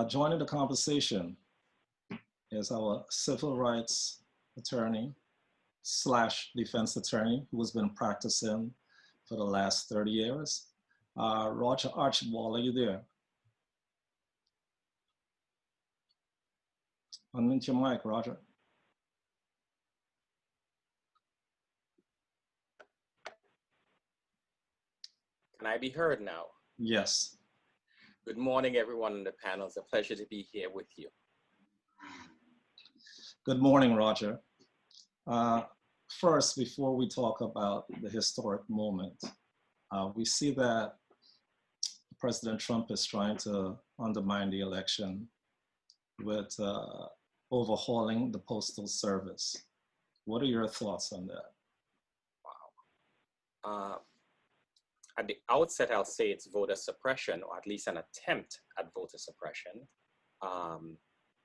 Joining the conversation is our civil rights attorney slash defense attorney who has been practicing for the last 30 years. Roger Archibald, are you there? Unmute your mic, Roger. Can I be heard now? Yes. Good morning, everyone on the panel. It's a pleasure to be here with you. Good morning, Roger. First, before we talk about the historic moment, we see that President Trump is trying to undermine the election with overhauling the Postal Service. What are your thoughts on that? Wow. At the outset, I'll say it's voter suppression, or at least an attempt at voter suppression.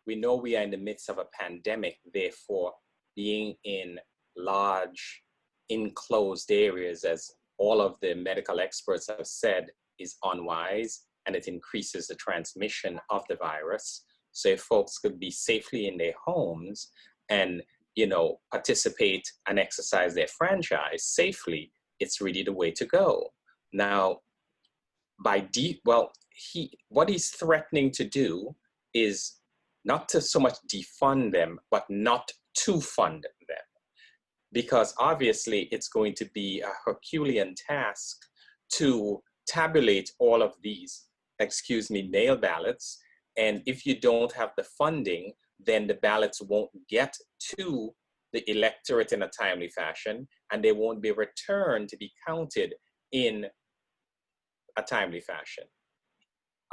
We know we are in the midst of a pandemic, therefore being in large enclosed areas, as all of the medical experts have said, is unwise, and it increases the transmission of the virus. So if folks could be safely in their homes and, participate and exercise their franchise safely, it's really the way to go. Now, what he's threatening to do is not to so much defund them, but not to fund them. Because obviously it's going to be a Herculean task to tabulate all of these, mail ballots. And if you don't have the funding, then the ballots won't get to the electorate in a timely fashion, and they won't be returned to be counted in a timely fashion.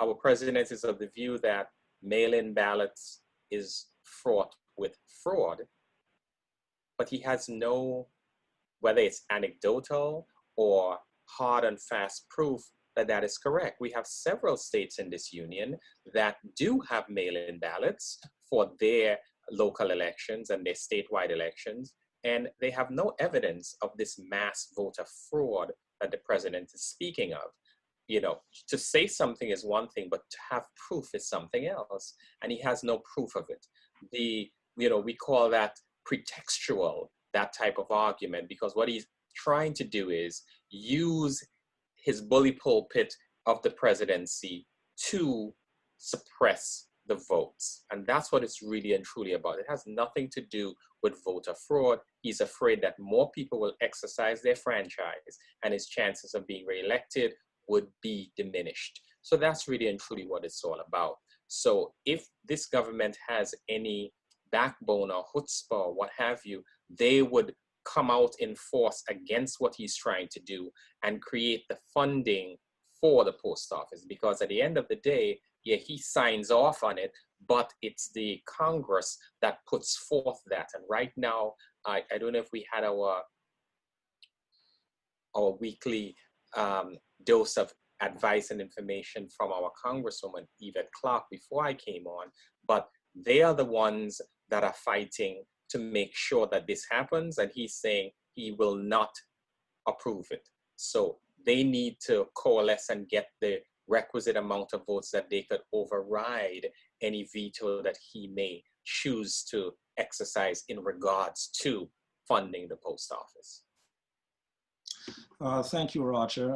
Our president is of the view that mail-in ballots is fraught with fraud, but he has no, whether it's anecdotal or hard and fast proof that that is correct. We have several states in this union that do have mail-in ballots for their local elections and their statewide elections, and they have no evidence of this mass voter fraud that the president is speaking of. To say something is one thing, but to have proof is something else, and he has no proof of it. We call that pretextual, that type of argument, because what he's trying to do is use his bully pulpit of the presidency to suppress the votes. And that's what it's really and truly about. It has nothing to do with voter fraud. He's afraid that more people will exercise their franchise and his chances of being reelected would be diminished. So that's really and truly what it's all about. So if this government has any backbone or chutzpah or what have you, they would come out in force against what he's trying to do and create the funding for the post office. Because at the end of the day, yeah, he signs off on it, but it's the Congress that puts forth that. And right now, I don't know if we had our weekly dose of advice and information from our Congresswoman, Yvette Clarke, before I came on, but they are the ones that are fighting to make sure that this happens, and he's saying he will not approve it. So they need to coalesce and get the requisite amount of votes that they could override any veto that he may choose to exercise in regards to funding the post office. Thank you, Roger.